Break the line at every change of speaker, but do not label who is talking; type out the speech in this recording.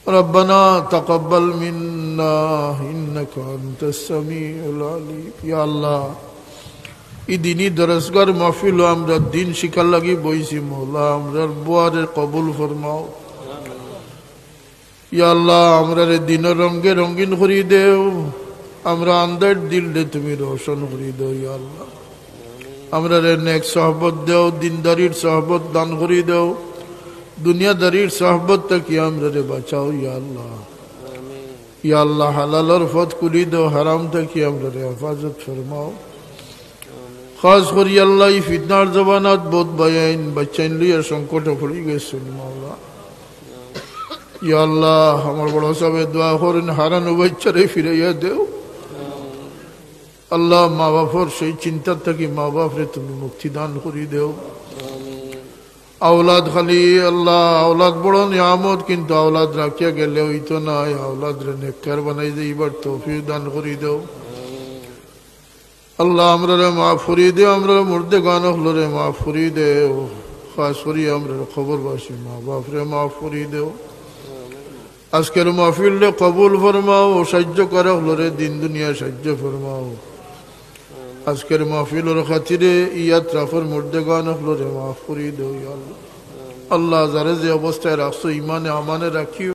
ربنا تقبل منا إنك أنت السميع العليم يا الله ইদিনী দরসগার মাহফিল আমরা দিন শিকার লাগি বইছি মওলা আমরার বুয়ারে কবুল ফরমাও ইয়া আল্লাহ আমরার দিনের রঙে রঙিন করি দেও আমরা আন্দার দিল দে তুমি রোশন করি দেও ইয়া আল্লাহ আমরার নেক সহবত দেও দিনদারির সহবত দান করি দেও দুনিয়াদারির সহবত থেকে আমরারে বাঁচাও ইয়া আল্লাহ ইয়া আল্লাহ হালালের পথ খুলি দেও হারাম থেকে আমরারে হেফাজত ফরমাও খাস করি আল্লাহ এই ফিতনার জবানাত বহুত বায়াইন বাচ্চাইন লইয়া সংকটে পড়ে গেছেন মাওলা ইয়া আল্লাহ আমার বড় সাহেব দোয়া করেন হারানো বাচ্চারে ফিরাইয়া দেও আল্লাহ মা বাপর সেই চিন্তা থেকে মা বাপরে তুমি মুক্তি দান করি দেও আওলাদ খালি আল্লাহ আওলাদ বড় নিয়ামত কিন্তু আওলাদ রাখিয়া গেলে হইতো না আওলাদ রে নেককার বানাই দিবার তৌফিক দান করি দেও আল্লাহ আমরা মাফ করি দেও আমরা মুর্দে গান হলরে মাফ করি দেও খাস করি আমরা খবরবাসী মা বাপরে মাফ করি দেও আজকের মাহফিলে কবুল ফরমাও সাহায্য করা হলরে দিন দুনিয়া সাহায্য ফরমাও আজকের মাহফিলের খাতিরে ইয়াত্রাফর মুর্দে গান হলরে মাফ করি দেও আল্লাহ যারা যে অবস্থায় রাখছো ইমানে আমানে রাখিও